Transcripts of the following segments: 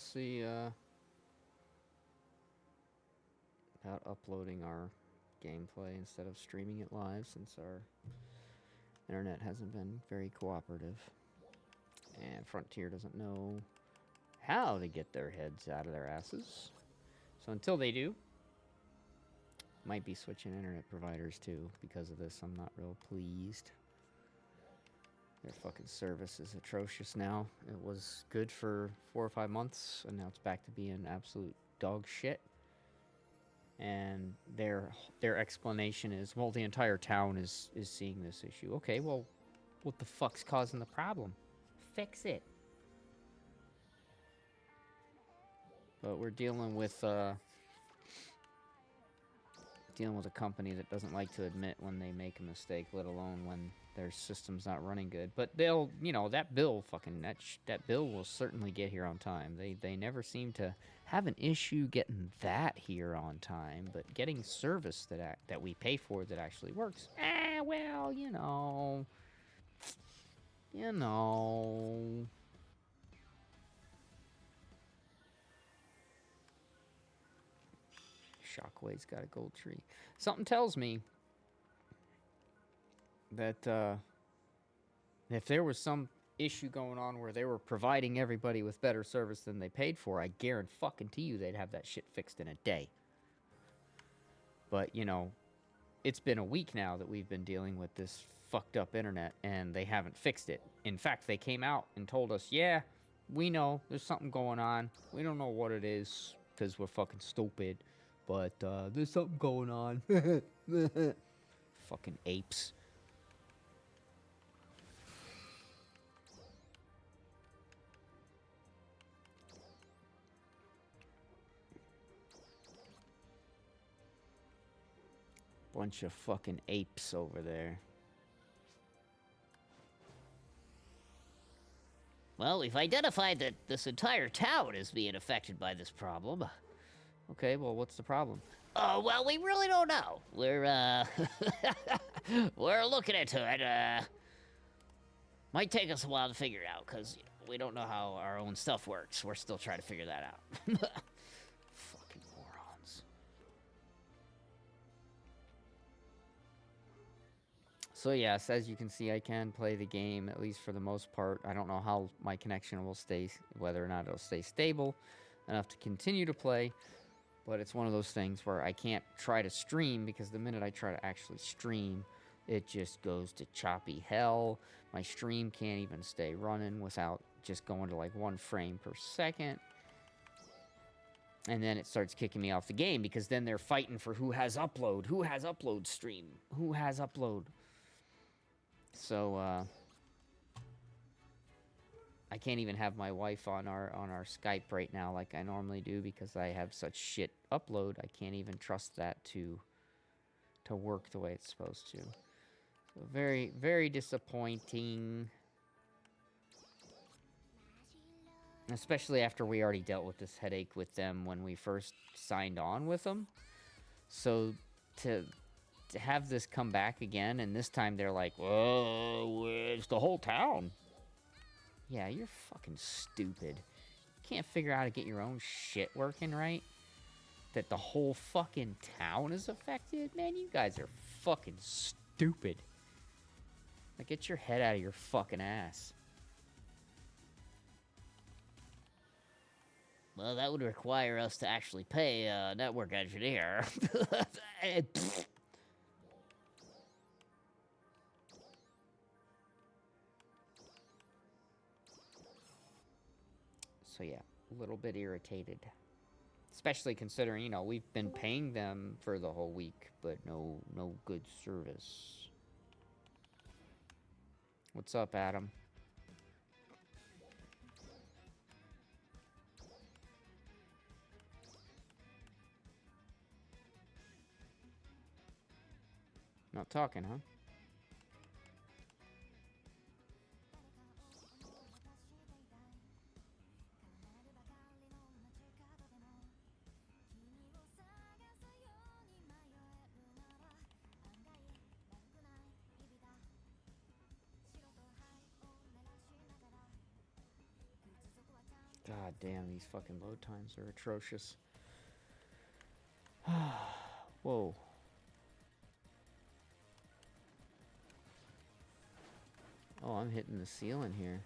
policy about uploading our gameplay instead of streaming it live, since our internet hasn't been very cooperative. And Frontier doesn't know how to get their heads out of their asses. So until they do, might be switching internet providers too. Because of this, I'm not real pleased. Their fucking service is atrocious now. It was good for 4 or 5 months, and now it's back to being absolute dog shit. And their explanation is, well, the entire town is seeing this issue. Okay, well, what the fuck's causing the problem? Fix it. But we're dealing with a company that doesn't like to admit when they make a mistake, let alone when their system's not running good. But they'll, you know, that bill will certainly get here on time. They never seem to have an issue getting that here on time, but getting service that we pay for that actually works. Well, you know. Shockwave's got a gold tree. Something tells me that if there was some issue going on where they were providing everybody with better service than they paid for, I guarantee you they'd have that shit fixed in a day. But, you know, it's been a week now that we've been dealing with this fucked up internet, and they haven't fixed it. In fact, they came out and told us, yeah, we know there's something going on. We don't know what it is because we're fucking stupid. But there's something going on. Fucking apes. Bunch of fucking apes over there. Well, we've identified that this entire town is being affected by this problem. Okay, well, what's the problem? Well, we really don't know. We're, we're looking into it. Might take us a while to figure it out, because we don't know how our own stuff works. We're still trying to figure that out. Fucking morons. So yes, as you can see, I can play the game, at least for the most part. I don't know how my connection will stay, whether or not it'll stay stable enough to continue to play. But it's one of those things where I can't try to stream, because the minute I try to actually stream, it just goes to choppy hell. My stream can't even stay running without just going to like 1 frame per second. And then it starts kicking me off the game, because then they're fighting for who has upload stream, who has upload. So, I can't even have my wife on our Skype right now like I normally do, because I have such shit upload. I can't even trust that to work the way it's supposed to. So very, very disappointing. Especially after we already dealt with this headache with them when we first signed on with them. So to have this come back again, and this time they're like, whoa, it's the whole town. Yeah, you're fucking stupid. You can't figure out how to get your own shit working right? That the whole fucking town is affected? Man, you guys are fucking stupid. Like, get your head out of your fucking ass. Well, that would require us to actually pay a network engineer. So yeah, a little bit irritated. Especially considering, you know, we've been paying them for the whole week, but no good service. What's up, Adam? Not talking, huh? God damn, these fucking load times are atrocious. Whoa. Oh, I'm hitting the ceiling here.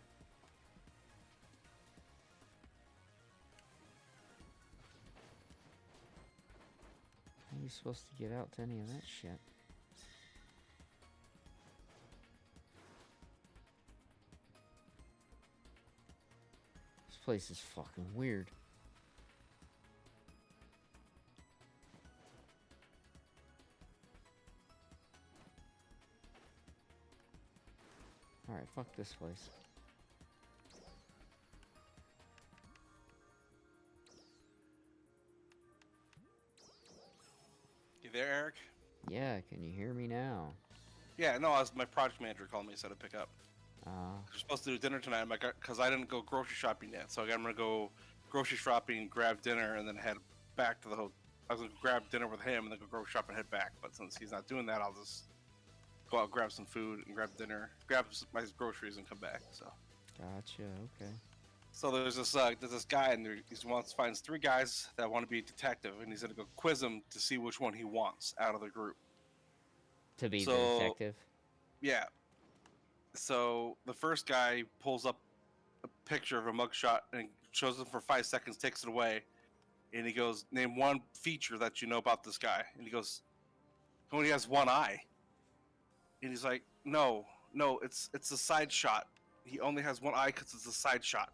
How are you supposed to get out to any of that shit? This place is fucking weird. Alright, fuck this place. You there, Eric? Yeah, can you hear me now? Yeah, no, my project manager called me, said to pick up. We're supposed to do dinner tonight, because I didn't go grocery shopping yet. So I'm going to go grocery shopping, grab dinner, and then head back to the hotel. I was going to grab dinner with him and then go grocery shop and head back. But since he's not doing that, I'll just go out, grab some food, and grab dinner, grab my groceries, and come back. So. Gotcha, okay. So there's this guy, and finds 3 guys that want to be a detective, and he's going to go quiz them to see which one he wants out of the group. To be the detective? Yeah. So the first guy pulls up a picture of a mugshot and shows him for 5 seconds, takes it away, and he goes, "Name one feature that you know about this guy." And he goes, "He only has one eye." And he's like, "No, it's a side shot. He only has one eye because it's a side shot."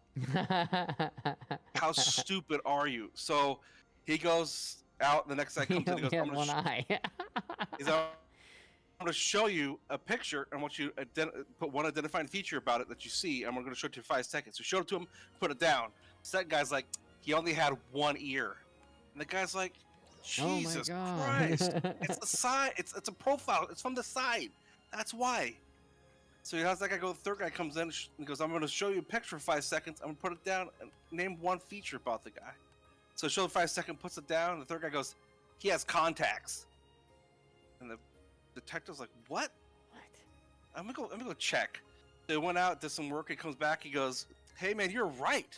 How stupid are you? So he goes out. The next guy comes in. He goes, "I'm one eye." He's out. I'm going to show you a picture, and I want you to put one identifying feature about it that you see, and we're going to show it to you in 5 seconds. So show it to him, put it down. Second guy's like, he only had one ear. And the guy's like, Jesus Christ. It's the side. It's a profile. It's from the side. That's why. So he has that guy go. The third guy comes in and goes, "I'm going to show you a picture for 5 seconds. I'm going to put it down and name one feature about the guy." So show the 5 second, puts it down. And the third guy goes, "He has contacts." And the detective's like, "What? I'm gonna go check." They went out, did some work. He comes back. He goes, "Hey man, you're right.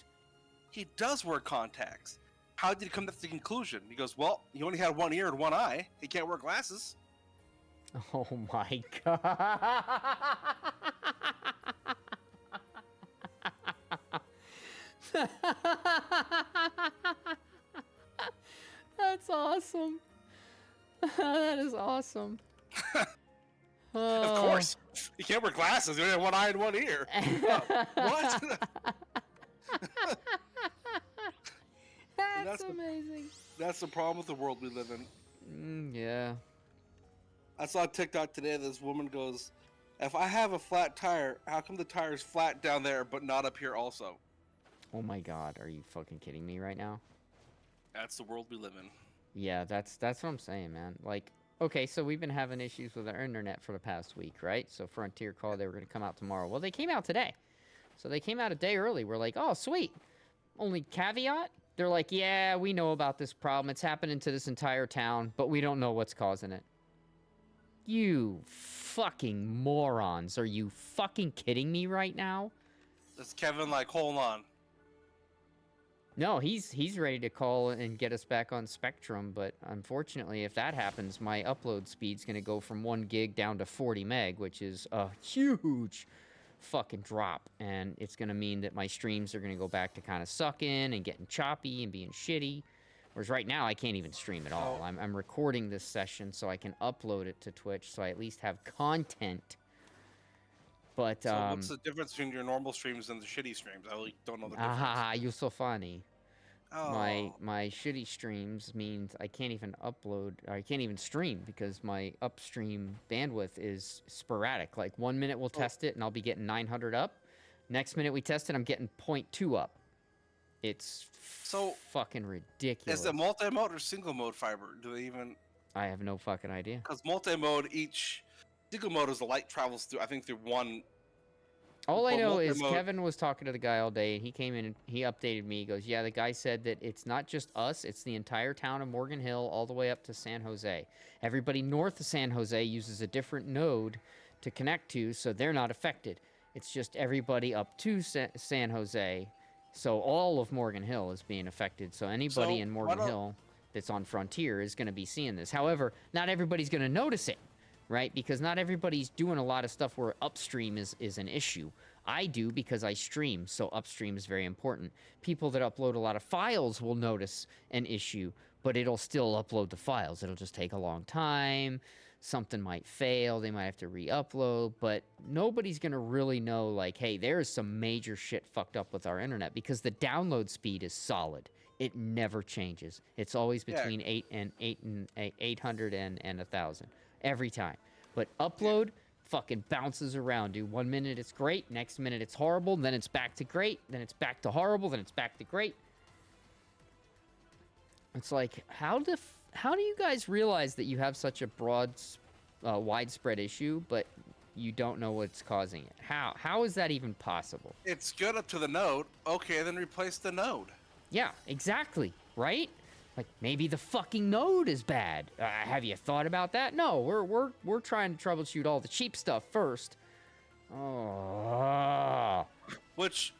He does wear contacts. How did he come to the conclusion?" He goes, "Well, he only had one ear and one eye. He can't wear glasses." Oh my god. That's awesome. That is awesome. Of course, he can't wear glasses. He only had one eye and one ear. What? That's amazing. That's the problem with the world we live in. Yeah. I saw a TikTok today. This woman goes, "If I have a flat tire, how come the tire's flat down there but not up here also?" Oh my god, are you fucking kidding me right now? That's the world we live in. Yeah, that's what I'm saying, man. Like, okay, so we've been having issues with our internet for the past week, right? So Frontier called they were going to come out tomorrow. Well, they came out today. So they came out a day early. We're like, "Oh, sweet." Only caveat, they're like, "Yeah, we know about this problem. It's happening to this entire town, but we don't know what's causing it." You fucking morons. Are you fucking kidding me right now? Is Kevin like, "Hold on"? No, he's ready to call and get us back on Spectrum, but unfortunately, if that happens, my upload speed's going to go from 1 gig down to 40 meg, which is a huge fucking drop, and it's going to mean that my streams are going to go back to kind of sucking and getting choppy and being shitty, whereas right now I can't even stream at all. I'm recording this session so I can upload it to Twitch, so I at least have content. But so what's the difference between your normal streams and the shitty streams? I really don't know the difference. You're so funny. Oh. My shitty streams means I can't even upload, or I can't even stream because my upstream bandwidth is sporadic. Like 1 minute we'll test it and I'll be getting 900 up. Next minute we test it, I'm getting 0.2 up. It's fucking ridiculous. Is it multi-mode or single mode fiber? Do they even? I have no fucking idea. Because multi-mode, single mode is the light travels through. I think through one. All I know is Kevin was talking to the guy all day, and he came in and he updated me. He goes, "Yeah, the guy said that it's not just us, it's the entire town of Morgan Hill all the way up to San Jose. Everybody north of San Jose uses a different node to connect to, so they're not affected. It's just everybody up to San Jose So all of Morgan Hill is being affected. So anybody So, in why Morgan don't- Hill that's on Frontier is going to be seeing this. However, not everybody's going to notice it, right? Because not everybody's doing a lot of stuff where upstream is an issue. I do because I stream, so upstream is very important. People that upload a lot of files will notice an issue, but it'll still upload the files. It'll just take a long time. Something might fail. They might have to re-upload, but nobody's going to really know, like, hey, there's some major shit fucked up with our internet because the download speed is solid. It never changes. It's always Yeah. between 800 and 1,000 every time. But upload fucking bounces around, dude. 1 minute it's great, next minute it's horrible, then it's back to great, then it's back to horrible, then it's back to great. It's like, how do you guys realize that you have such a widespread issue, but you don't know what's causing it? How is that even possible? It's good up to the node. Okay, then replace the node. Yeah, exactly, right? Like, maybe the fucking node is bad. Have you thought about that? No, we're trying to troubleshoot all the cheap stuff first. Oh. Which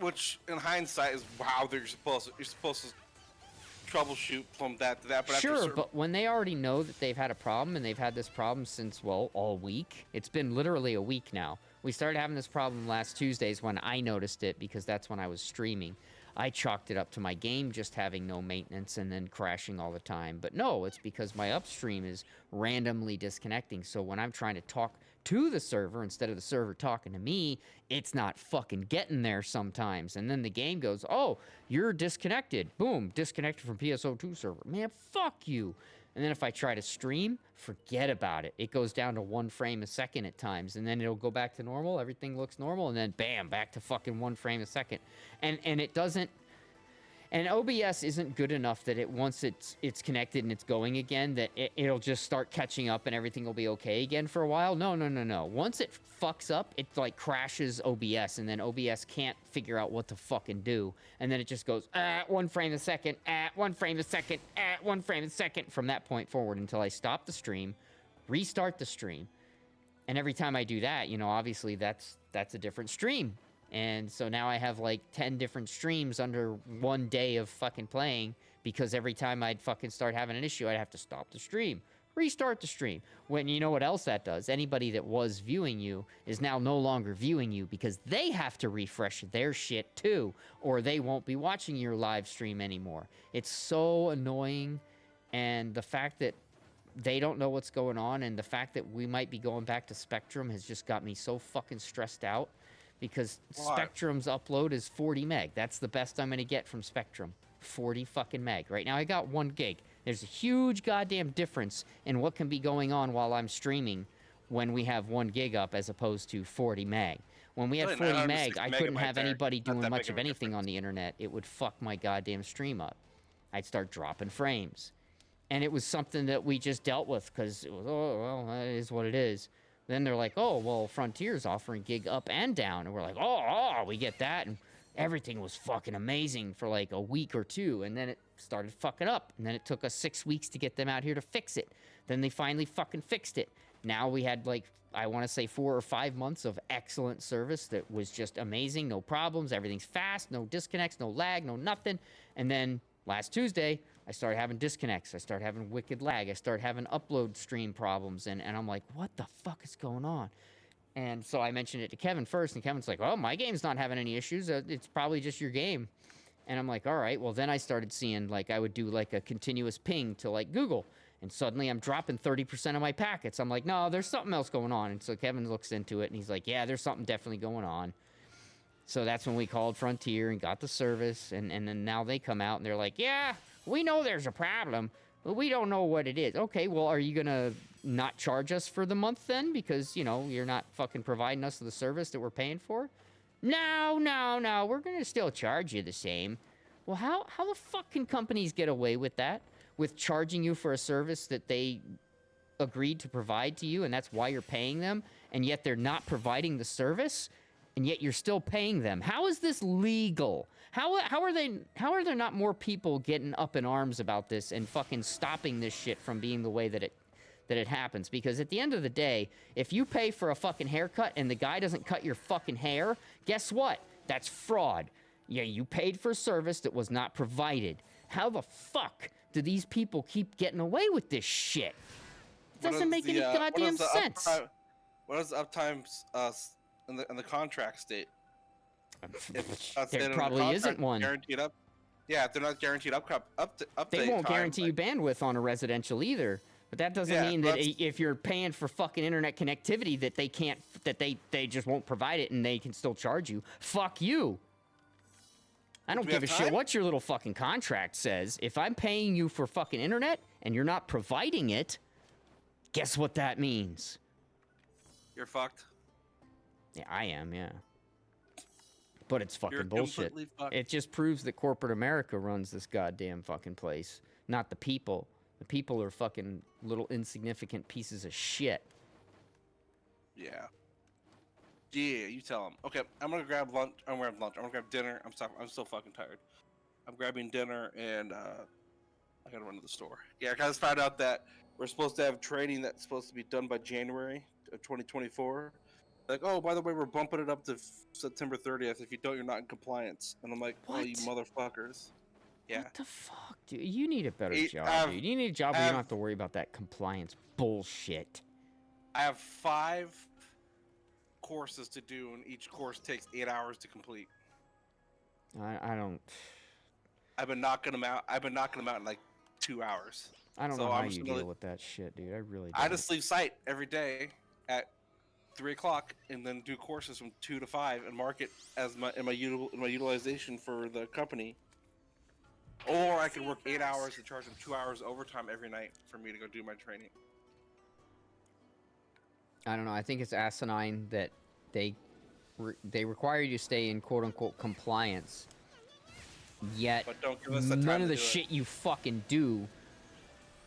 in hindsight is wow. You're supposed to troubleshoot from that to that. But after a Sure, certain- but when they already know that they've had a problem, and they've had this problem since, well, all week. It's been literally a week now. We started having this problem last Tuesdays when I noticed it because that's when I was streaming. I chalked it up to my game just having no maintenance and then crashing all the time. But no, it's because my upstream is randomly disconnecting. So when I'm trying to talk to the server instead of the server talking to me, it's not fucking getting there sometimes. And then the game goes, oh, you're disconnected. Boom, disconnected from PSO2 server. Man, fuck you. And then if I try to stream, forget about it. It goes down to 1 frame a second at times, and then it'll go back to normal. Everything looks normal, and then bam, back to fucking 1 frame a second. And it doesn't. And OBS isn't good enough that once it's connected and it's going again, that it'll just start catching up and everything will be okay again for a while. No. Once it fucks up, it like crashes OBS, and then OBS can't figure out what to fucking do. And then it just goes, 1 frame a second, 1 frame a second, 1 frame a second from that point forward until I stop the stream, restart the stream. And every time I do that, obviously that's a different stream. And so now I have like 10 different streams under 1 day of fucking playing because every time I'd fucking start having an issue, I'd have to stop the stream, restart the stream. When you know what else that does? Anybody that was viewing you is now no longer viewing you because they have to refresh their shit too, or they won't be watching your live stream anymore. It's so annoying. And the fact that they don't know what's going on and the fact that we might be going back to Spectrum has just got me so fucking stressed out. Because Why? Spectrum's upload is 40 meg. That's the best I'm going to get from Spectrum. 40 fucking meg. Right now I got 1 gig. There's a huge goddamn difference in what can be going on while I'm streaming when we have 1 gig up as opposed to 40 meg. When we had Really, 40 meg, 906 I couldn't megabyte have there. anybody Not doing that much big of of a anything difference. on the internet. It would fuck my goddamn stream up. I'd start dropping frames. And it was something that we just dealt with because it was, oh, well, that is what it is. Then they're like, oh, well, Frontier's offering gig up and down. And we're like, oh, we get that. And everything was fucking amazing for like a week or 2. And then it started fucking up. And then it took us 6 weeks to get them out here to fix it. Then they finally fucking fixed it. Now we had like, I want to say 4 or 5 months of excellent service that was just amazing. No problems. Everything's fast. No disconnects, no lag, no nothing. And then last Tuesday, I started having disconnects. I started having wicked lag. I started having upload stream problems. And I'm like, what the fuck is going on? And so I mentioned it to Kevin first. And Kevin's like, oh, my game's not having any issues. It's probably just your game. And I'm like, all right. Well, then I started seeing, like, I would do, like, a continuous ping to, like, Google. And suddenly I'm dropping 30% of my packets. I'm like, no, there's something else going on. And so Kevin looks into it. And he's like, yeah, there's something definitely going on. So that's when we called Frontier and got the service. And then now they come out and they're like, yeah, we know there's a problem, but we don't know what it is. Okay, well, are you going to not charge us for the month then? Because, you're not fucking providing us the service that we're paying for? No, we're going to still charge you the same. Well, how the fuck can companies get away with that? With charging you for a service that they agreed to provide to you, and that's why you're paying them, and yet they're not providing the service? And yet you're still paying them. How is this legal? How are there not more people getting up in arms about this and fucking stopping this shit from being the way that it happens? Because at the end of the day, if you pay for a fucking haircut and the guy doesn't cut your fucking hair, guess what? That's fraud. Yeah, you paid for a service that was not provided. How the fuck do these people keep getting away with this shit? It doesn't make any goddamn sense. What is the uptime in the contract state? There probably isn't one. Guaranteed up. Yeah, if they're not guaranteed update. They won't time, guarantee you bandwidth on a residential either. But that doesn't mean that if you're paying for fucking internet connectivity that they can't, that they just won't provide it and they can still charge you. Fuck you. I don't give a shit what your little fucking contract says. If I'm paying you for fucking internet and you're not providing it, guess what that means? You're fucked. Yeah, I am, yeah. But it's fucking You're bullshit. Fucked. It just proves that corporate America runs this goddamn fucking place, not the people. The people are fucking little insignificant pieces of shit. Yeah. Yeah, you tell them. Okay, I'm gonna grab lunch. I'm gonna grab lunch. I'm gonna grab dinner. I'm so fucking tired. I'm grabbing dinner and I gotta run to the store. Yeah, I just found out that we're supposed to have training that's supposed to be done by January of 2024. Like, oh, by the way, we're bumping it up to September 30th. If you don't, you're not in compliance. And I'm like, oh, you motherfuckers. Yeah. What the fuck, dude? You need a better job, dude. You need a job where you don't have to worry about that compliance bullshit. I have 5 courses to do, and each course takes 8 hours to complete. I don't... I've been knocking them out. In like 2 hours. I don't know how you deal with that shit, dude. I really don't. I just leave site every day at 3 o'clock and then do courses from 2 to 5 and mark it as my utilization for the company. Or I could work 8 hours and charge them 2 hours overtime every night for me to go do my training. I don't know. I think it's asinine that they require you to stay in quote unquote compliance. Yet But don't give us the time none of to the do shit you fucking do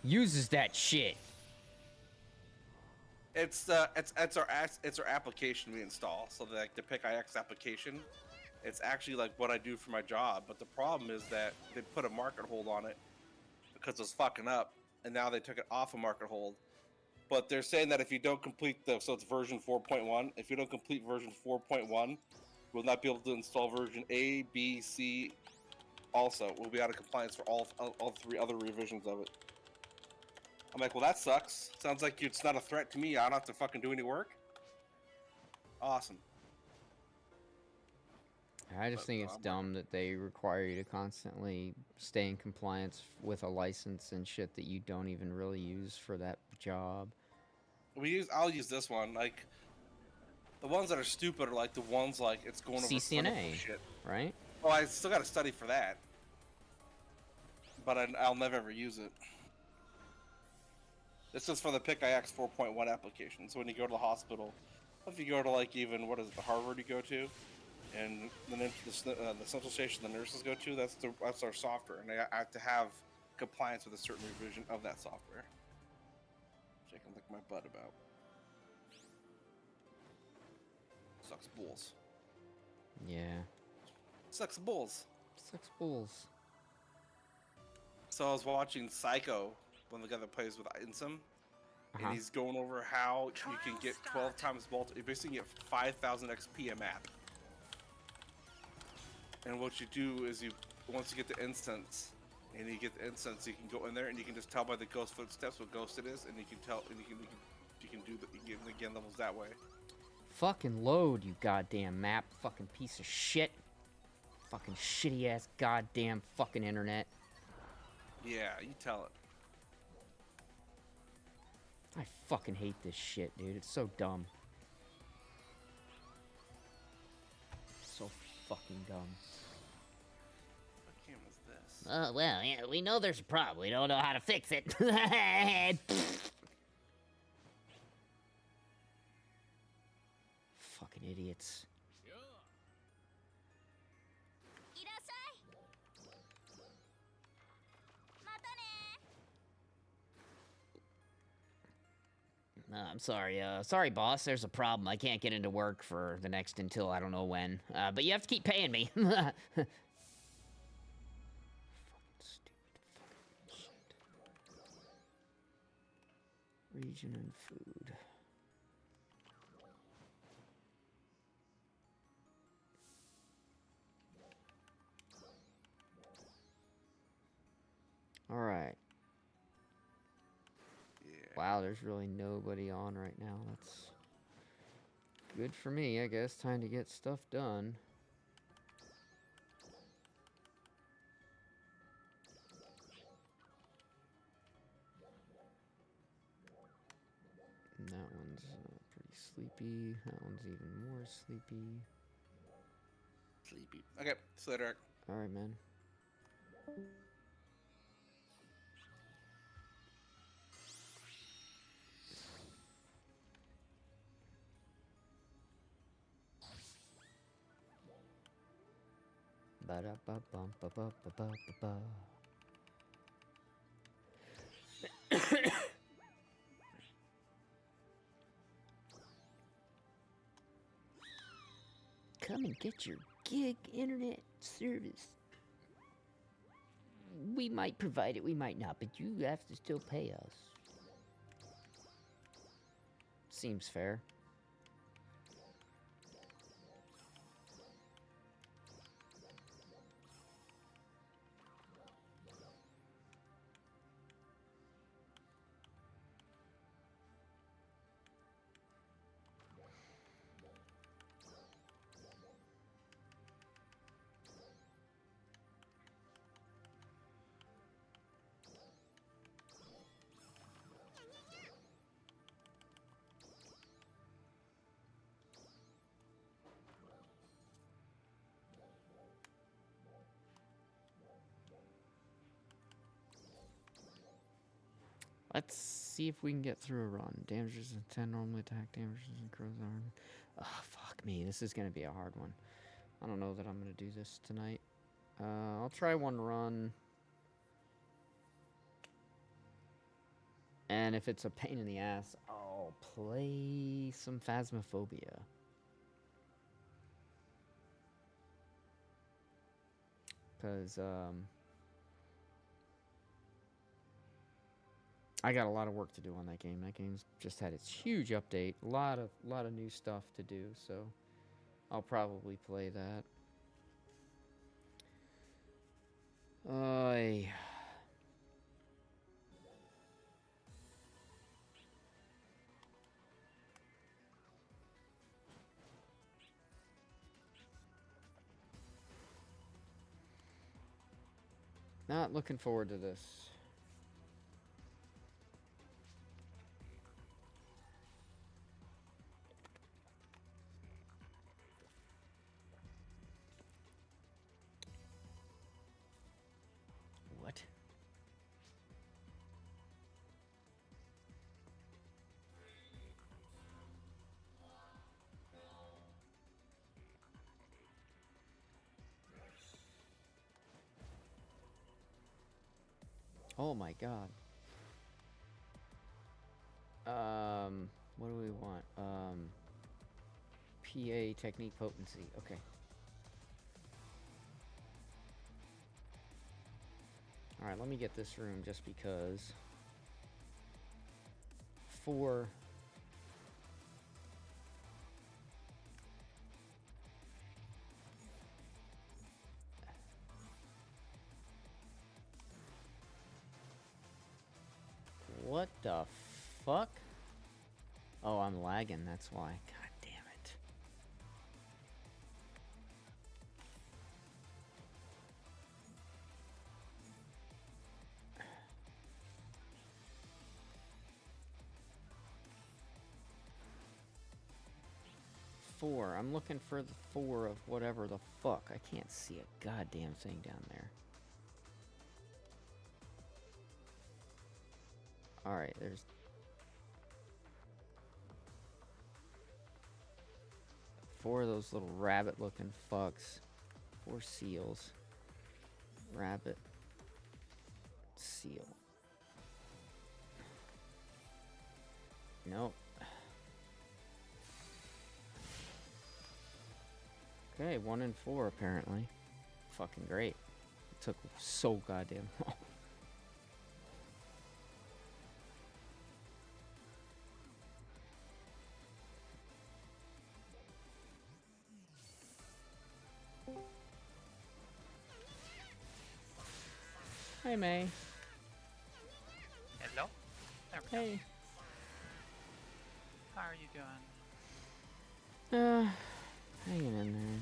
uses that shit. It's our application we install. So like the PIC-IX application, it's actually like what I do for my job. But the problem is that they put a market hold on it because it was fucking up, and now they took it off a market hold. But they're saying that if you don't complete so it's version 4.1. If you don't complete version 4.1, we'll not be able to install version A, B, C. Also, we'll be out of compliance for all 3 other revisions of it. I'm like, well, that sucks. Sounds like it's not a threat to me. I don't have to fucking do any work. Awesome. I just think it's dumb that they require you to constantly stay in compliance with a license and shit that you don't even really use for that job. I'll use this one. Like, the ones that are stupid are like the ones like it's going over CCNA, shit. Right? Well, I still got to study for that, but I'll never ever use it. This is for the PIC-IX 4.1 application. So when you go to the hospital, if you go to like even what is it, the Harvard you go to, and then the central station the nurses go to, that's our software, and I have to have compliance with a certain revision of that software. Which I can lick my butt about. Sucks balls. Yeah. Sucks balls. Sucks balls. So I was watching Psycho, one of the guy that plays with Insum, and he's going over how you can get 12 times multi. You basically get 5,000 XP a map. And what you do is once you get the instance, and you get the instance, you can go in there and you can just tell by the ghost footsteps what ghost it is, and you can tell, and you can get again levels that way. Fucking load, you goddamn map, fucking piece of shit. Fucking shitty ass goddamn fucking internet. Yeah, you tell it. I fucking hate this shit, dude. It's so dumb. So fucking dumb. What game is this? Oh, well, yeah, we know there's a problem. We don't know how to fix it. Fucking idiots. I'm sorry. Sorry, boss. There's a problem. I can't get into work for the next until I don't know when. But you have to keep paying me. Fucking stupid fucking shit. Region and food. Wow, there's really nobody on right now. That's good for me, I guess. Time to get stuff done. And that one's pretty sleepy. That one's even more sleepy. Sleepy. Okay, see you later, Eric. All right, man. Ba-da-ba-bum-ba-ba-ba-ba-ba. Come and get your gig internet service. We might provide it, we might not, but you have to still pay us. Seems fair. Let's see if we can get through a run. Damages and 10 normally attack damages and grows arm. Oh, fuck me. This is going to be a hard one. I don't know that I'm going to do this tonight. I'll try one run. And if it's a pain in the ass, I'll play some Phasmophobia. Because, I got a lot of work to do on that game. That game's just had its huge update. A lot of new stuff to do, so I'll probably play that. Not looking forward to this. What? Oh my god. What do we want? PA technique potency. Okay. Alright, let me get this room just because. 4. What the fuck? Oh, I'm lagging, that's why. God damn it. Four. I'm looking for the 4 of whatever the fuck. I can't see a goddamn thing down there. Alright, there's 4 of those little rabbit looking fucks. 4 seals. Rabbit. Seal. Nope. Okay, 1 and 4 apparently. Fucking great. It took so goddamn long. Hey, May. Hello? There we go. Hey. you doing? Hanging in there.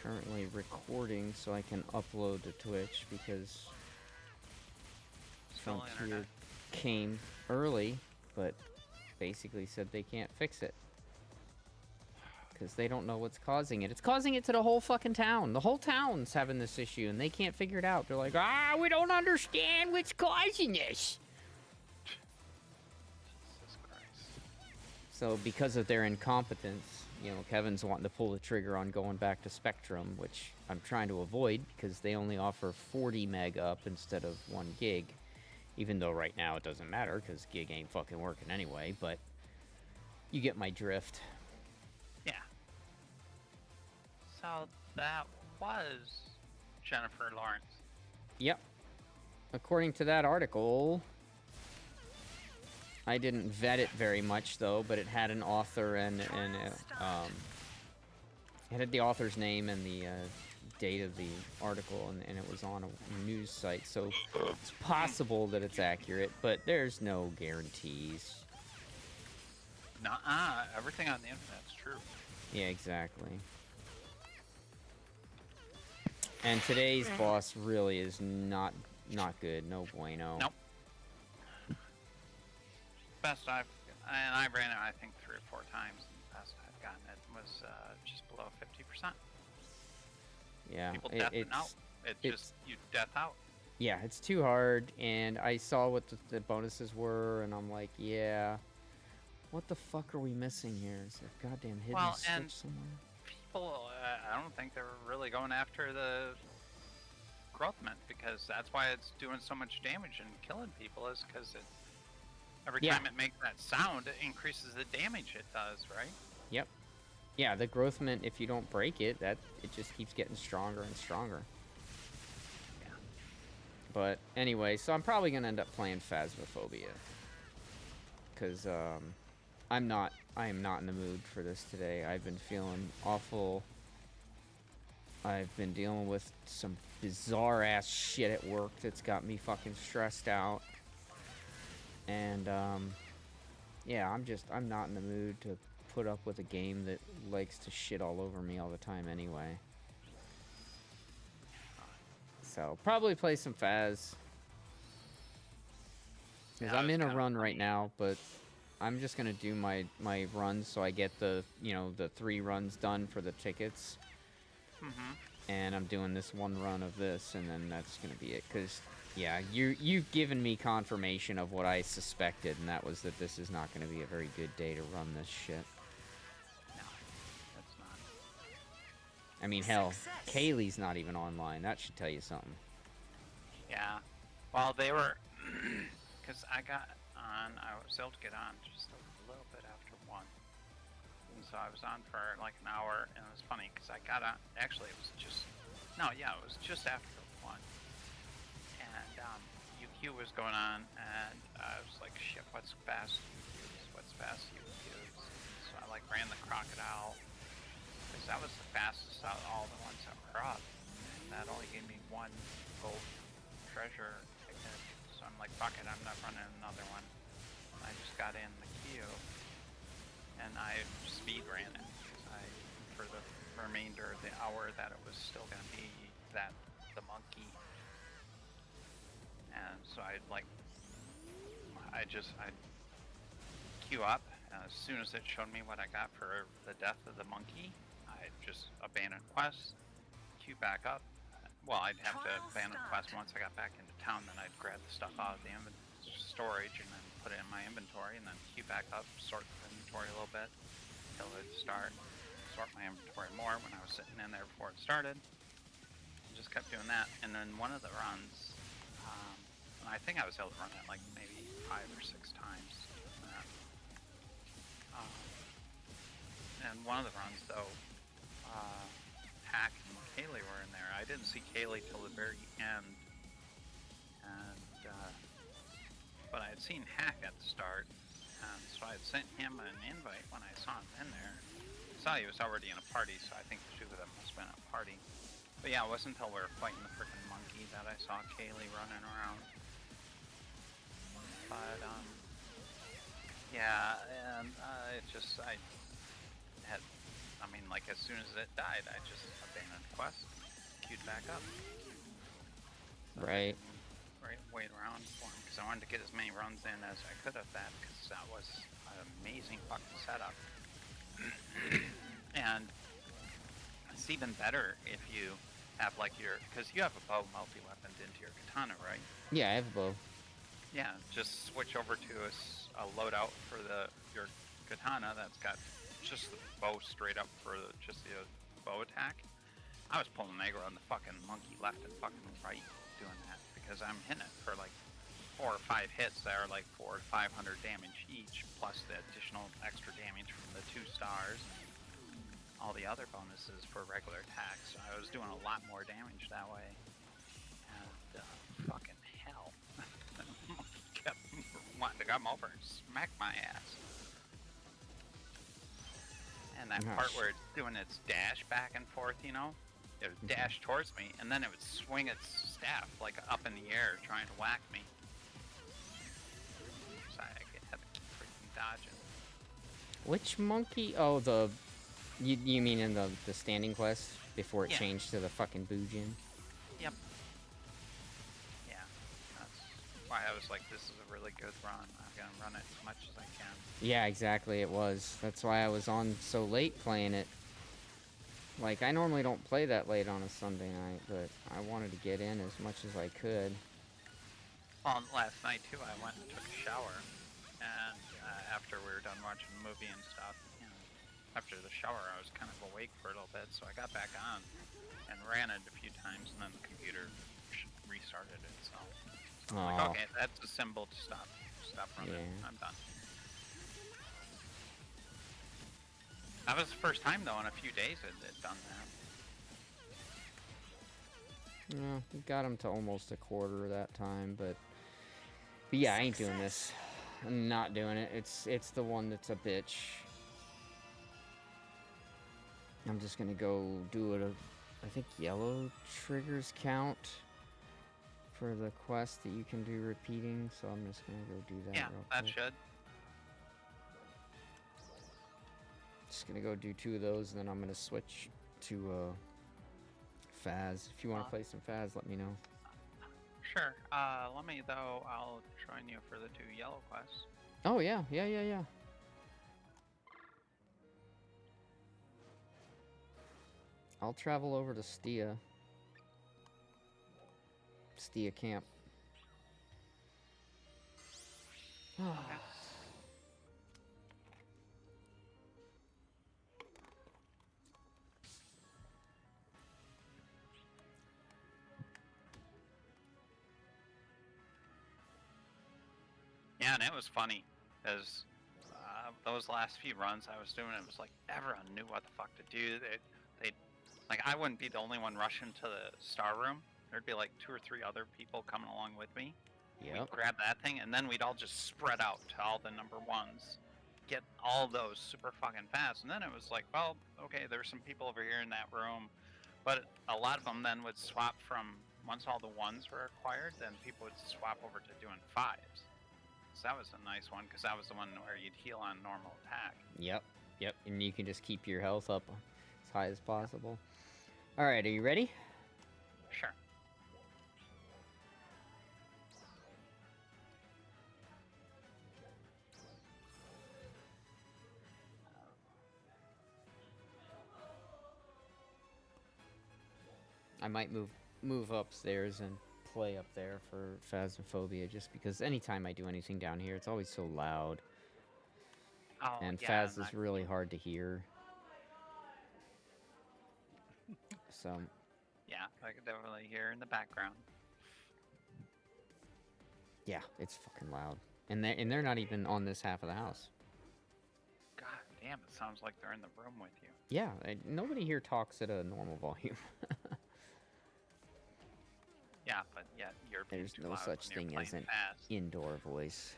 Currently recording so I can upload to Twitch because Still Frontier internet. came early, but basically said they can't fix it. Because they don't know what's causing it. It's causing it to the whole fucking town. The whole town's having this issue, and they can't figure it out. They're like, we don't understand what's causing this. Jesus Christ. So because of their incompetence, you know, Kevin's wanting to pull the trigger on going back to Spectrum, which I'm trying to avoid because they only offer 40 meg up instead of 1 gig. Even though right now it doesn't matter because gig ain't fucking working anyway, but you get my drift. Yeah. So that was Jennifer Lawrence. Yep. According to that article, I didn't vet it very much though, but it had an author and it had the author's name and the date of the article, and it was on a news site, so it's possible that it's accurate, but there's no guarantees. Nuh-uh. Everything on the internet's true. Yeah, exactly. And today's boss really is not good. No bueno. Nope. Best I ran it, I think 3 or 4 times. And the best I've gotten it was just below 50%. Yeah, People deathing out. You death out. Yeah, it's too hard, and I saw what the bonuses were, and I'm like, yeah, what the fuck are we missing here? Is there a goddamn hidden switch somewhere? People, I don't think they're really going after the growth mint, because that's why it's doing so much damage and killing people, is because every time it makes that sound, it increases the damage it does, right? Yep. Yeah, the growth mint, if you don't break it, it just keeps getting stronger and stronger. Yeah. But anyway, so I'm probably gonna end up playing Phasmophobia, because I am not in the mood for this today. I've been feeling awful. I've been dealing with some bizarre ass shit at work that's got me fucking stressed out. And yeah, I'm not in the mood to put up with a game that likes to shit all over me all the time anyway. So probably play some Phas. Because I'm in a run right now, but I'm just gonna do my runs so I get the 3 runs done for the tickets. Mm-hmm. And I'm doing this 1 run of this, and then that's gonna be it. Cause yeah, you've given me confirmation of what I suspected, and that was that this is not gonna be a very good day to run this shit. No, that's not. I mean, hell, Kaylee's not even online. That should tell you something. Yeah. Well, they were, because I got on, I was able to get on just a little bit after 1. And so I was on for like an hour, and it was funny because I got on, actually it was just, it was just after 1. And UQ was going on, and I was like, shit, what's fast UQs? What's fast UQs? So I like ran the crocodile, because that was the fastest out of all the ones that were up. And that only gave me 1 gold treasure ticket. So I'm like, fuck it, I'm not running another one. I just got in the queue, and I speed ran it, for the remainder of the hour that it was still going to be the monkey. And so I'd queue up, and as soon as it showed me what I got for the death of the monkey, I'd just abandon quest, queue back up. Well, I'd have to abandon quest once I got back into town, then I'd grab the stuff out of the storage and then put it in my inventory, and then queue back up, sort the inventory a little bit until it start, sort my inventory more when I was sitting in there before it started. I just kept doing that, and then one of the runs, and I think I was able to run it like maybe 5 or 6 times. And one of the runs though, Hack and Kaylee were in there. I didn't see Kaylee till the very end, and but I had seen Hack at the start, and so I had sent him an invite when I saw him in there. I saw he was already in a party, so I think the 2 of them must have been at a party. But yeah, it wasn't until we were fighting the freaking monkey that I saw Kaylee running around. But Yeah, and I had, I mean, like as soon as it died, I just abandoned the quest, queued back up. So Right. Wait around for him because I wanted to get as many runs in as I could of that because that was an amazing fucking setup. And it's even better if you have like because you have a bow multi-weaponed into your katana, right? Yeah, I have a bow. Yeah, just switch over to a loadout for your katana that's got just the bow straight up for just the bow attack. I was pulling aggro on the fucking monkey left and fucking right doing that because I'm hitting it for like 4 or 5 hits that are like 400 to 500 damage each, plus the additional extra damage from the 2 stars and all the other bonuses for regular attacks. So I was doing a lot more damage that way. And fucking hell. Kept wanting to come over and smack my ass. And that part where it's doing its dash back and forth, you know, it would dash towards me, and then it would swing its staff like up in the air trying to whack me. So I had to keep freaking dodging. Which monkey? Oh, you mean in the standing quest before it changed to the fucking Boojin? Yep. Yeah, that's why I was like, this is a really good run. I'm gonna run it as much as I can. Yeah, exactly, it was. That's why I was on so late playing it. Like, I normally don't play that late on a Sunday night, but I wanted to get in as much as I could. Well, last night too, I went and took a shower, and after we were done watching the movie and stuff, you know, after the shower, I was kind of awake for a little bit, so I got back on and ran it a few times, and then the computer restarted itself. So I'm like, okay, that's a symbol to stop running. Yeah. I'm done. That was the first time, though, in a few days it done that. Yeah, we got him to almost a quarter that time, but yeah, I ain't doing this. I'm not doing it. It's the one that's a bitch. I'm just gonna go do it. I think yellow triggers count for the quest that you can do repeating, so I'm just gonna go do that. Yeah, real that quick. should. Just gonna go do 2 of those, and then I'm gonna switch to Faz. If you want to play some Faz, let me know. Sure. Let me though. I'll join you for the 2 yellow quests. Oh yeah. I'll travel over to Stia Camp. Yeah, and it was funny, because those last few runs I was doing, it was like everyone knew what the fuck to do. They like, I wouldn't be the only one rushing to the star room. There'd be like 2 or 3 other people coming along with me. Yep. We'd grab that thing, and then we'd all just spread out to all the number 1s, get all those super fucking fast. And then it was like, well, okay, there's some people over here in that room, but a lot of them then would swap from, once all the 1s were acquired, then people would swap over to doing 5s. So that was a nice one, because that was the one where you'd heal on normal attack. Yep, and you can just keep your health up as high as possible. All right, are you ready? Sure. I might move upstairs and play up there for Phasmophobia, just because anytime I do anything down here, it's always so loud. Oh, And yeah, Phaz is really hard to hear. So. Yeah, I could definitely hear in the background. Yeah, it's fucking loud. And they're not even on this half of the house. God damn, it sounds like they're in the room with you. Yeah, nobody here talks at a normal volume. Yeah, but yet you're being There's too no loud such when thing you're as playing an fast. indoor voice.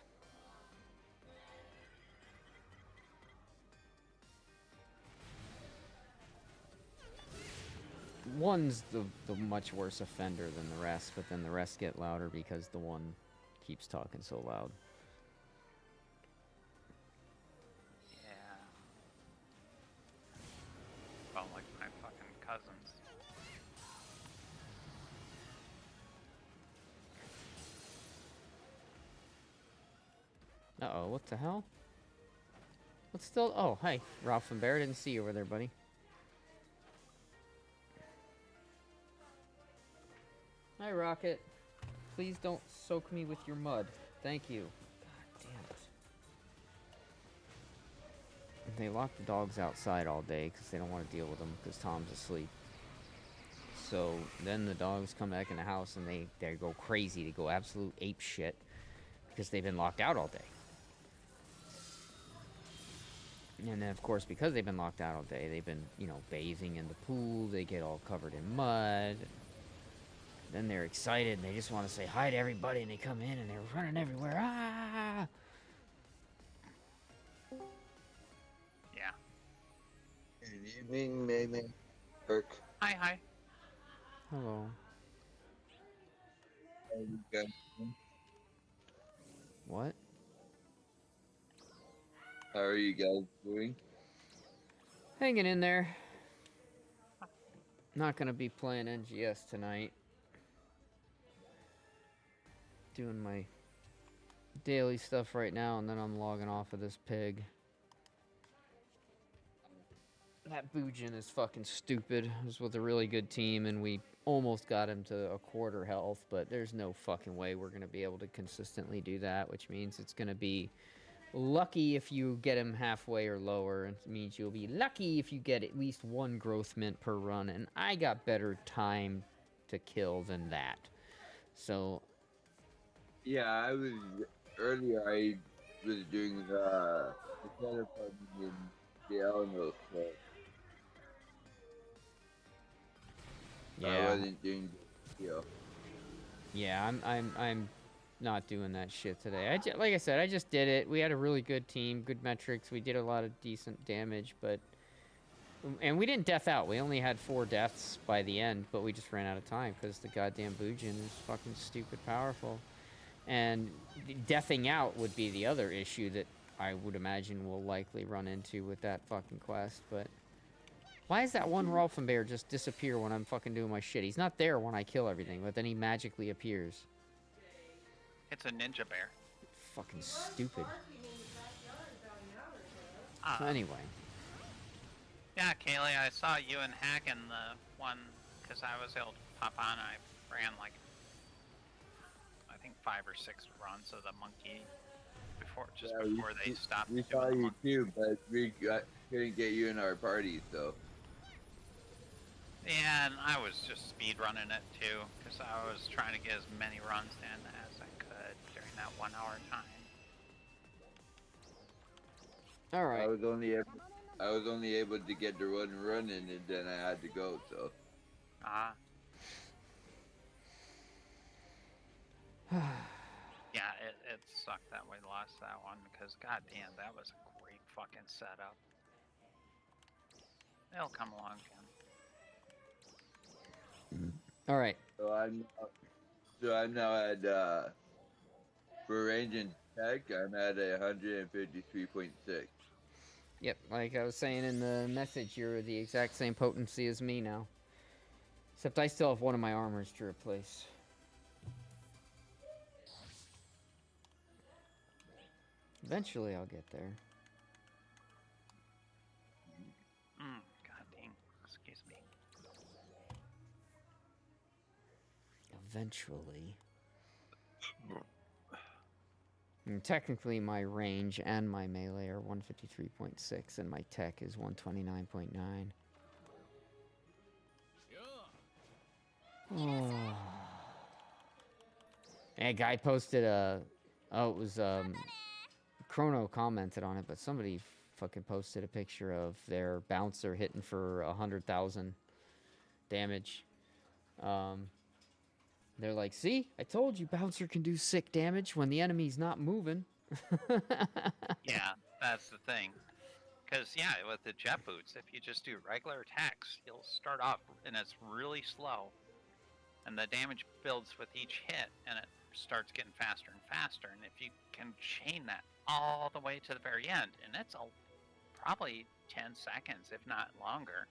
One's the much worse offender than the rest, but then the rest get louder because the one keeps talking so loud. cousins. Uh-oh, what the hell? What's still... Oh, hi, Ralph and Bear. Didn't see you over there, buddy. Hi, Rocket. Please don't soak me with your mud. Thank you. God damn it. They lock the dogs outside all day because they don't want to deal with them because Tom's asleep. So then the dogs come back in the house and they go crazy. They go absolute ape shit because they've been locked out all day. And then, of course, because they've been locked out all day, they've been, you know, bathing in the pool. They get all covered in mud. Then they're excited and they just want to say hi to everybody, and they come in and they're running everywhere. Ah! Yeah. Good evening, Mayday. Kirk. Hi, hi. Hello. How you guys doing? What? How are you guys doing? Hanging in there. Not gonna be playing NGS tonight. Doing my daily stuff right now, and then I'm logging off of this pig. That Bujin is fucking stupid. He was with a really good team, and we almost got him to a quarter health, but there's no fucking way we're gonna be able to consistently do that, which means it's gonna be lucky if you get him halfway or lower. It means you'll be lucky if you get at least one growth mint per run, and I got better time to kill than that. So, Yeah, earlier I was doing the center part in the Alamo, so I yeah. wasn't doing the deal. Yeah, I'm not doing that shit today. Like I said, I just did it. We had a really good team, good metrics. We did a lot of decent damage, and we didn't death out. We only had 4 deaths by the end, but we just ran out of time because the goddamn Bujin is fucking stupid powerful. And deathing out would be the other issue that I would imagine we'll likely run into with that fucking quest, but... Why does that one Rolfenbear just disappear when I'm fucking doing my shit? He's not there when I kill everything, but then he magically appears. It's a ninja bear. Fucking stupid. Uh, Anyway. Yeah, Kaylee, I saw you and Hack in the one, because I was able to pop on. I ran like, I think 5 or 6 runs of the monkey before they stopped We doing saw the you monkey. too, but couldn't get you in our party, so. Yeah, and I was just speed running it too, because I was trying to get as many runs in as I could during that 1 hour time. Alright. I was only able to get the one running, and then I had to go, so. Yeah, it sucked that we lost that one, because goddamn, that was a great fucking setup. It'll come along again. Alright. So I'm now at for range and tech, I'm at 153.6. Yep, like I was saying in the message, you're the exact same potency as me now. Except I still have one of my armors to replace. Eventually I'll get there. God dang. Excuse me. Eventually. And technically my range and my melee are 153.6 and my tech is 129.9. Oh. A guy posted it was Chrono commented on it, but somebody fucking posted a picture of their bouncer hitting for 100,000 damage. They're like, see, I told you bouncer can do sick damage when the enemy's not moving. Yeah, that's the thing. Because, yeah, with the jet boots, if you just do regular attacks, you'll start off and it's really slow. And the damage builds with each hit, and it starts getting faster and faster. And if you can chain that all the way to the very end, and it's probably 10 seconds, if not longer,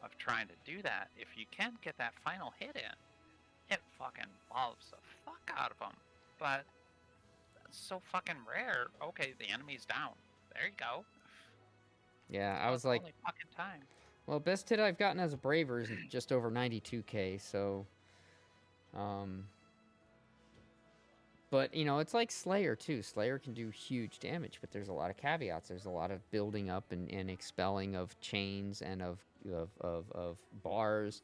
of trying to do that, if you can get that final hit in, it fucking loves the fuck out of them. But it's so fucking rare. Okay, the enemy's down. There you go. Yeah, I Well, was it's like, only fucking time. well, best hit I've gotten as a Braver is just over 92k, so but you know, it's like Slayer too. Slayer can do huge damage, but there's a lot of caveats. There's a lot of building up and expelling of chains and of bars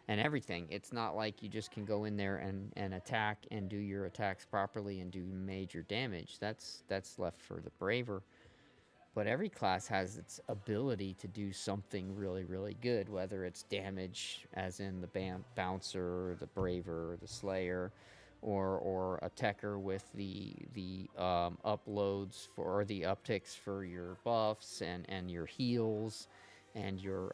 and everything. It's not like you just can go in there and attack and do your attacks properly and do major damage. That's left for the Braver. But every class has its ability to do something really, really good, whether it's damage, as in the Bouncer, or the Braver, or the Slayer, or a Techer with the uploads for, or the upticks for your buffs and your heals, and your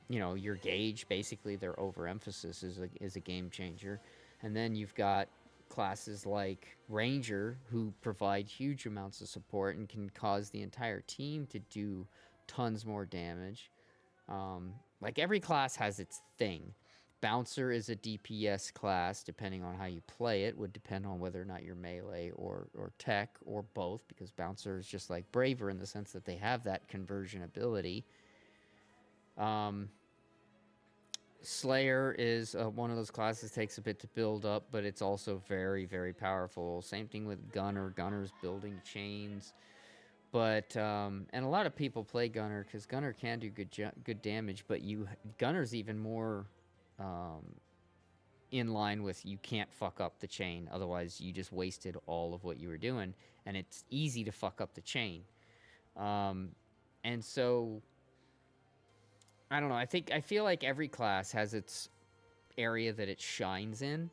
you know, your gauge. Basically, their overemphasis is a game changer. And then you've got classes like Ranger, who provide huge amounts of support and can cause the entire team to do tons more damage. Like, every class has its thing. Bouncer is a DPS class, depending on how you play it. Would depend on whether or not you're melee or tech, or both, because Bouncer is just like Braver in the sense that they have that conversion ability. Slayer is one of those classes, takes a bit to build up, but it's also very, very powerful. Same thing with Gunner. Gunner's building chains. But, and a lot of people play Gunner because Gunner can do good damage, but Gunner's even more in line with, you can't fuck up the chain, otherwise you just wasted all of what you were doing, and it's easy to fuck up the chain. And so, I don't know, I feel like every class has its area that it shines in,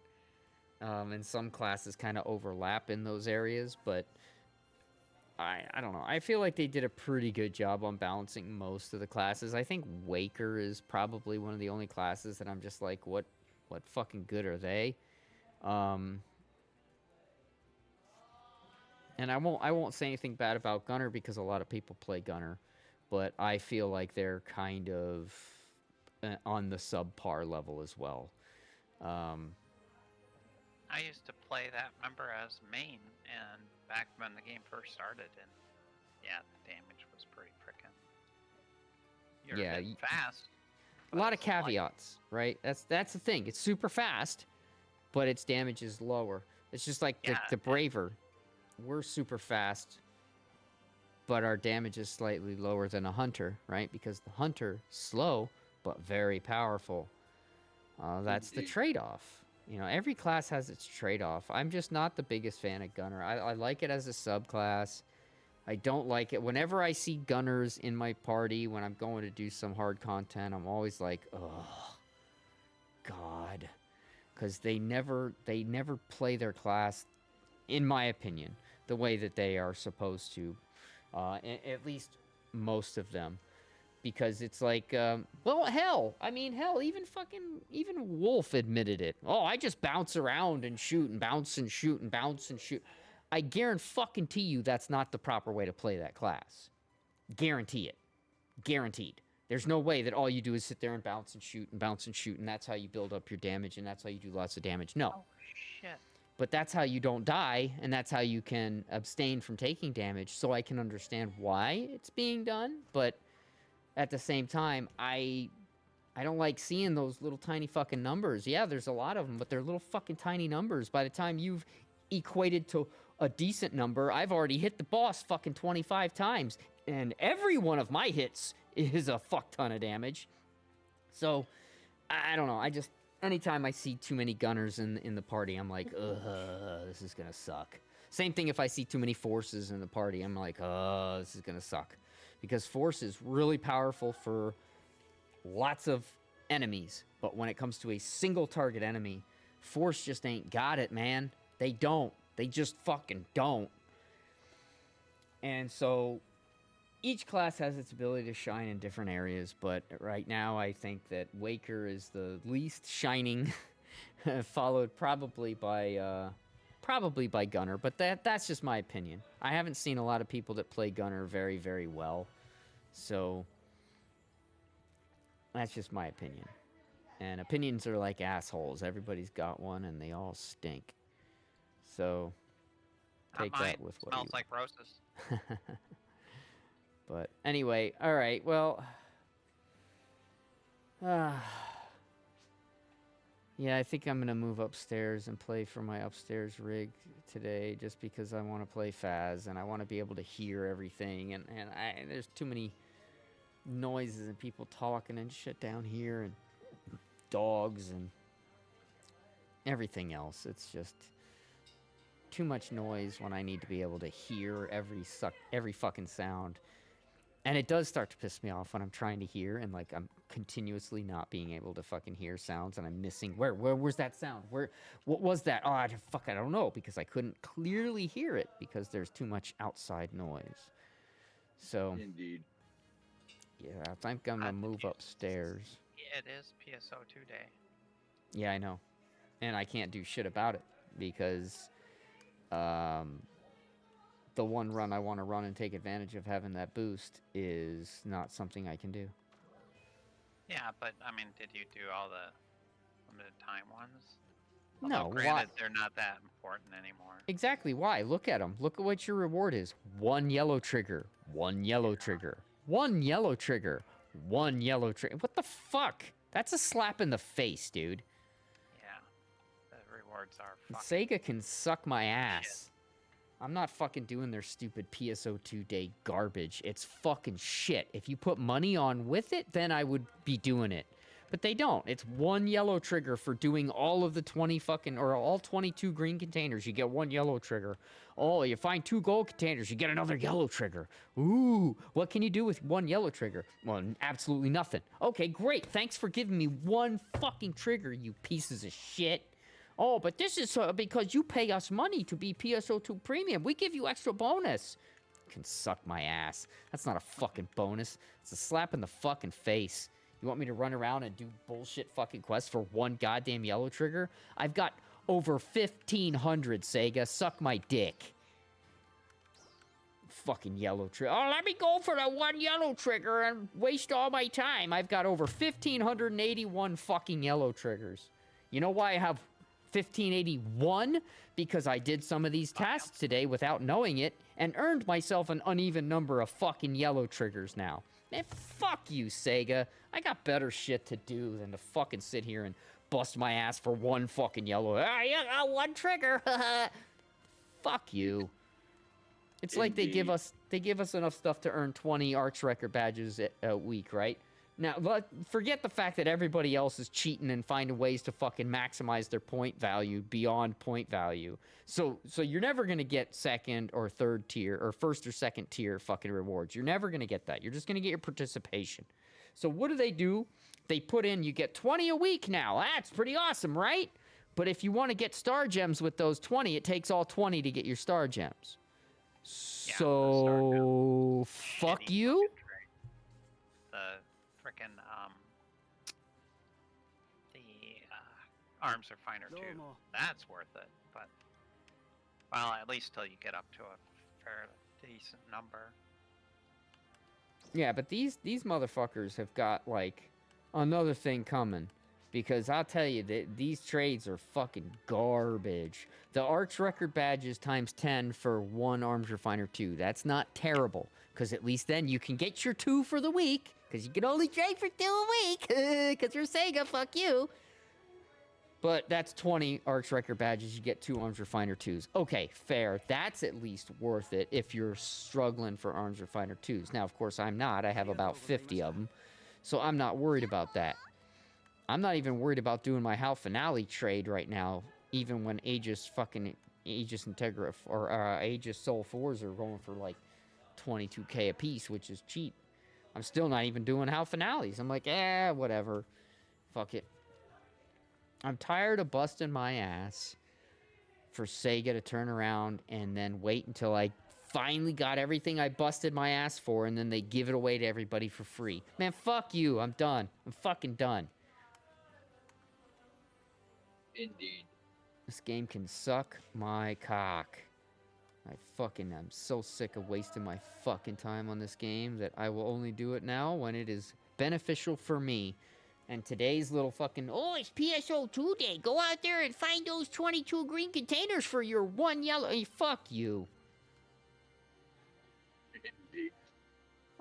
and some classes kind of overlap in those areas, but I don't know. I feel like they did a pretty good job on balancing most of the classes. I think Waker is probably one of the only classes that I'm just like, what fucking good are they? And I won't say anything bad about Gunner because a lot of people play Gunner, but I feel like they're kind of on the subpar level as well. I used to play that member as main, and back when the game first started, and yeah, the damage was pretty frickin'. You're hitting fast. A lot of caveats, right? That's the thing. It's super fast, but its damage is lower. It's just like the Braver. We're super fast, but our damage is slightly lower than a Hunter, right? Because the Hunter, slow, but very powerful. That's the trade-off. You know, every class has its trade-off. I'm just not the biggest fan of Gunner. I like it as a subclass. I don't like it. Whenever I see Gunners in my party, when I'm going to do some hard content, I'm always like, oh, God. Because they never play their class, in my opinion, the way that they are supposed to. At least most of them. Because it's like, well, hell, even Wolf admitted it. Oh, I just bounce around and shoot and bounce and shoot and bounce and shoot. I guarantee you that's not the proper way to play that class. Guarantee it. Guaranteed. There's no way that all you do is sit there and bounce and shoot and bounce and shoot, and that's how you build up your damage, and that's how you do lots of damage. No. Oh, shit. But that's how you don't die, and that's how you can abstain from taking damage, so I can understand why it's being done, but at the same time, I don't like seeing those little tiny fucking numbers. Yeah, there's a lot of them, but they're little fucking tiny numbers. By the time you've equated to a decent number, I've already hit the boss fucking 25 times, and every one of my hits is a fuck ton of damage. So, I don't know. Anytime I see too many Gunners in the party, I'm like, ugh, this is gonna suck. Same thing if I see too many Forces in the party, I'm like, this is gonna suck. Because Force is really powerful for lots of enemies, but when it comes to a single target enemy, Force just ain't got it, man. They don't. They just fucking don't. And so, each class has its ability to shine in different areas, but right now I think that Waker is the least shining, followed probably by Gunner, but that's just my opinion. I haven't seen a lot of people that play Gunner very, very well. So, That's just my opinion. And opinions are like assholes. Everybody's got one, and they all stink. So Not take mine. that with what Smells you. like roses. But anyway, all right. Well, yeah, I think I'm gonna move upstairs and play for my upstairs rig today, just because I want to play Faz and I want to be able to hear everything. And there's too many noises and people talking and shit down here, and dogs and everything else. It's just too much noise when I need to be able to hear every fucking sound. And it does start to piss me off when I'm trying to hear and like I'm continuously not being able to fucking hear sounds, and I'm missing where's that sound? What was that? Oh, I don't know, because I couldn't clearly hear it because there's too much outside noise. So Indeed. yeah, I think I'm gonna move upstairs. It is PSO2 day. Yeah, I know. And I can't do shit about it because the one run I want to run and take advantage of having that boost is not something I can do. Yeah, but I mean, did you do all the limited time ones? No, Although, granted, they're not that important anymore. Exactly, why? Look at them. Look at what your reward is. 1 yellow trigger. 1 yellow trigger. 1 yellow trigger. 1 yellow trigger. What the fuck? That's a slap in the face, dude. Yeah, the rewards are fucking Sega can suck my ass. I'm not fucking doing their stupid PSO2 day garbage. It's fucking shit. If you put money on with it, then I would be doing it. But they don't. It's 1 yellow trigger for doing all of the 20 fucking, or all 22 green containers. You get 1 yellow trigger. Oh, you find 2 gold containers. You get another yellow trigger. Ooh, what can you do with 1 yellow trigger? Well, absolutely nothing. Okay, great. Thanks for giving me 1 fucking trigger, you pieces of shit. Oh, but this is because you pay us money to be PSO2 Premium. We give you extra bonus. You can suck my ass. That's not a fucking bonus. It's a slap in the fucking face. You want me to run around and do bullshit fucking quests for 1 goddamn yellow trigger? I've got over 1,500, Sega. Suck my dick. Fucking yellow trigger. Oh, let me go for the 1 yellow trigger and waste all my time. I've got over 1,581 fucking yellow triggers. You know why I have 1,581? Because I did some of these tasks today without knowing it and earned myself an uneven number of fucking yellow triggers now. Man, fuck you, Sega. I got better shit to do than to fucking sit here and bust my ass for 1 fucking yellow. Ah, you got 1 trigger. Fuck you. It's like they give us enough stuff to earn 20 Arch Record badges a week, right? Now, forget the fact that everybody else is cheating and finding ways to fucking maximize their point value beyond point value. So you're never going to get 2nd or 3rd tier or 1st or 2nd tier fucking rewards. You're never going to get that. You're just going to get your participation. So what do? They put in, you get 20 a week now. That's pretty awesome, right? But if you want to get star gems with those 20, it takes all 20 to get your star gems. So, fuck you? The frickin', arms are finer too. That's worth it, but, well, at least till you get up to a fairly decent number. Yeah, but these motherfuckers have got, like, another thing coming. Because I'll tell you, that these trades are fucking garbage. The Arch Record badges times 10 for 1 Arms Refiner 2. That's not terrible. Because at least then you can get your 2 for the week. Because you can only trade for 2 a week. Because you're Sega, fuck you. But that's 20 Arch Record badges. You get 2 Arms Refiner 2s. Okay, fair. That's at least worth it if you're struggling for Arms Refiner 2s. Now, of course, I'm not. I have about 50 of them. So I'm not worried about that. I'm not even worried about doing my HAL Finale trade right now, even when Aegis Integra or Aegis Soul 4s are going for like 22k a piece, which is cheap. I'm still not even doing HAL Finales. I'm like, whatever. Fuck it. I'm tired of busting my ass for Sega to turn around and then wait until I finally got everything I busted my ass for, and then they give it away to everybody for free. Man, fuck you. I'm done. I'm fucking done. Indeed. This game can suck my cock. I'm so sick of wasting my fucking time on this game that I will only do it now when it is beneficial for me. And today's little fucking, oh, it's PSO2 day. Go out there and find those 22 green containers for your one yellow. Hey, fuck you.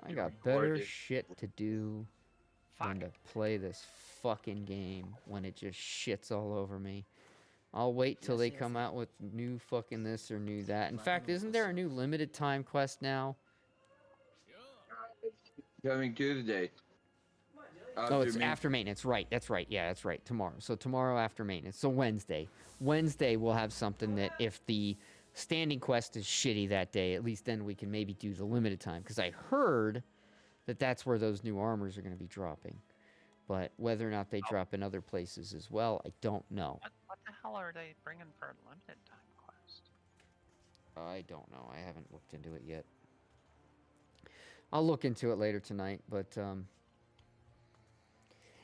I got better shit to do than to play this fucking game when it just shits all over me. I'll wait till they come out with new fucking this or new that. In fact, isn't there a new limited time quest now? Coming Tuesday. Oh, it's after maintenance. Right, that's right. Yeah, that's right. Tomorrow. So tomorrow after maintenance. So Wednesday. Wednesday we'll have something that if the standing quest is shitty that day, at least then we can maybe do the limited time. Because I heard that that's where those new armors are going to be dropping. But whether or not they drop in other places as well, I don't know. What the hell are they bringing for a limited time quest? I don't know. I haven't looked into it yet. I'll look into it later tonight, but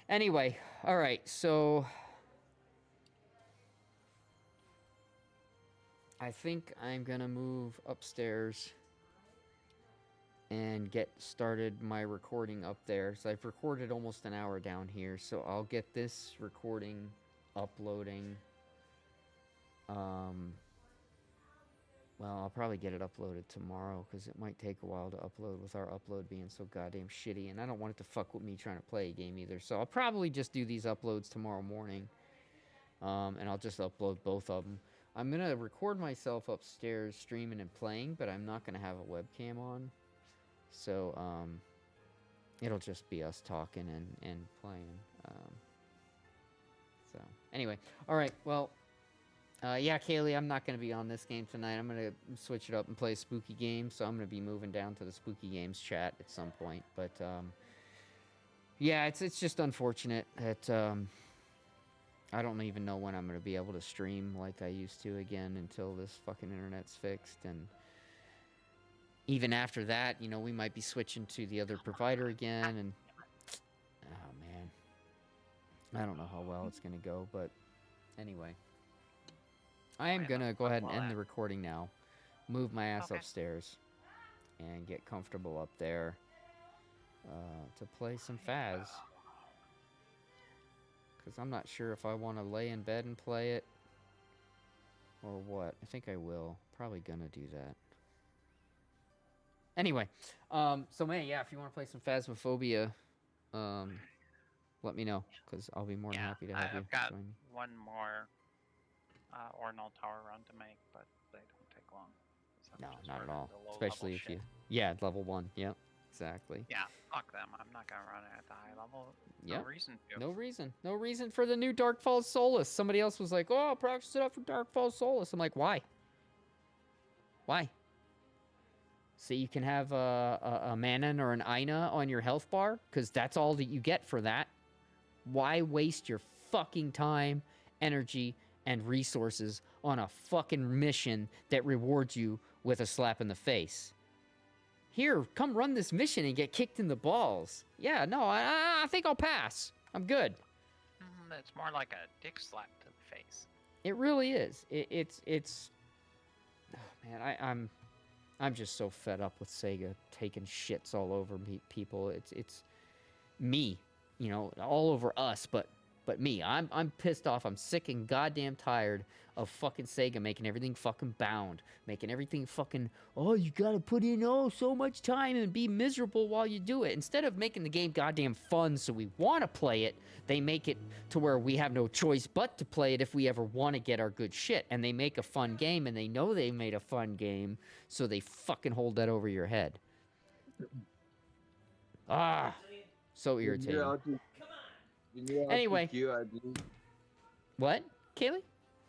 anyway, all right, so I think I'm gonna move upstairs and get started my recording up there. So I've recorded almost an hour down here, so I'll get this recording uploading. Well, I'll probably get it uploaded tomorrow because it might take a while to upload with our upload being so goddamn shitty, and I don't want it to fuck with me trying to play a game either. So I'll probably just do these uploads tomorrow morning, and I'll just upload both of them. I'm gonna record myself upstairs streaming and playing, but I'm not gonna have a webcam on, so it'll just be us talking and playing. So anyway, all right, well. Yeah, Kaylee, I'm not going to be on this game tonight. I'm going to switch it up and play a spooky game, so I'm going to be moving down to the spooky games chat at some point. But, yeah, it's just unfortunate that I don't even know when I'm going to be able to stream like I used to again until this fucking internet's fixed. And even after that, you know, we might be switching to the other provider again. And, oh, man. I don't know how well it's going to go, but anyway. I am going to go ahead and end the recording now, move my ass upstairs, and get comfortable up there to play some Faz. Because I'm not sure if I want to lay in bed and play it or what. I think I will. Probably going to do that. Anyway, so man, yeah, if you want to play some Phasmophobia, let me know, because I'll be more than happy to have you I've got join me. one more Ordinal Tower run to make, but they don't take long. So No, just not at running all. the low Especially level if you... shit. Yeah, level 1. Yep, exactly. Yeah, fuck them. I'm not gonna run it at the high level. Yep. No reason to. No reason. No reason for the new Dark Falls Solus. Somebody else was like, oh, I'll practice it up for Dark Falls Solus. I'm like, why? Why? So you can have a Manon or an Ina on your health bar? Because that's all that you get for that. Why waste your fucking time, energy, and resources on a fucking mission that rewards you with a slap in the face? Here, come run this mission and get kicked in the balls. Yeah, no, I think I'll pass. I'm good. It's more like a dick slap to the face. It really is. It's. Oh, man, I'm just so fed up with Sega taking shits all over people. It's me, you know, all over us, but me. I'm pissed off. I'm sick and goddamn tired of fucking Sega making everything fucking bound, making everything fucking, oh, you gotta put in so much time and be miserable while you do it. Instead of making the game goddamn fun so we want to play it, they make it to where we have no choice but to play it if we ever want to get our good shit. And they make a fun game, and they know they made a fun game, so they fucking hold that over your head. Ah, so irritating. Anyway. LTQ, I believe. What, Kaylee?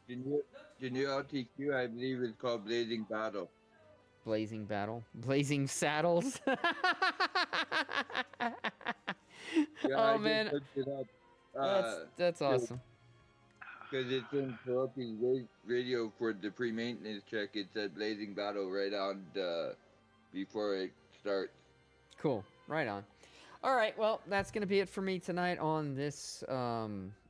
The new LTQ, I believe, is called Blazing Battle. Blazing Battle? Blazing Saddles? Yeah, oh, I man. just looked it up. That's awesome. Because it's in Penelope's radio for the pre-maintenance check. It said Blazing Battle right on before it starts. Cool. Right on. All right, well, that's going to be it for me tonight on this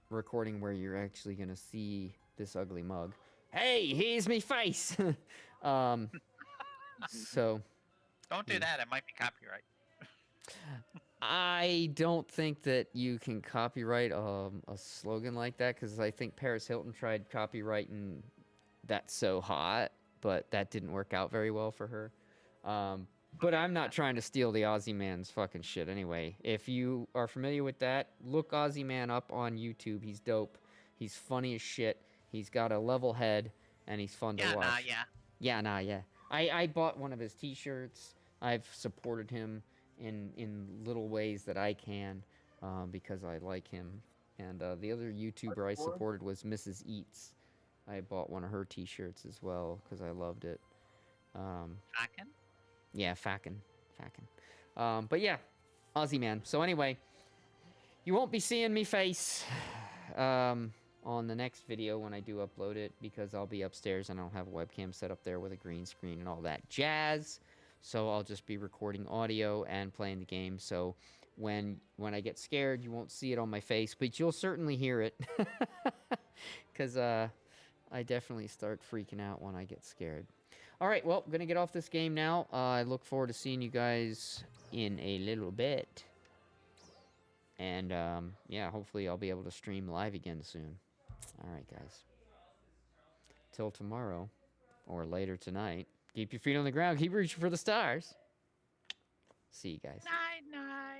recording where you're actually going to see this ugly mug. Hey, here's me face! So... Don't do that. It might be copyright. I don't think that you can copyright a slogan like that because I think Paris Hilton tried copyrighting "That's So Hot," but that didn't work out very well for her. But I'm not trying to steal the Aussie Man's fucking shit anyway. If you are familiar with that, look Aussie Man up on YouTube. He's dope. He's funny as shit. He's got a level head, and he's fun to watch. Yeah. I bought one of his T-shirts. I've supported him in little ways that I can because I like him. And the other YouTuber I supported was Mrs. Eats. I bought one of her T-shirts as well because I loved it. Fucking? Yeah, Fakin. But yeah, Aussie Man. So anyway, you won't be seeing me face on the next video when I do upload it because I'll be upstairs and I don't have a webcam set up there with a green screen and all that jazz. So I'll just be recording audio and playing the game. So when I get scared, you won't see it on my face, but you'll certainly hear it because I definitely start freaking out when I get scared. All right, well, I'm going to get off this game now. I look forward to seeing you guys in a little bit. And, yeah, hopefully I'll be able to stream live again soon. All right, guys. Till tomorrow, or later tonight, keep your feet on the ground. Keep reaching for the stars. See you guys. Night, night.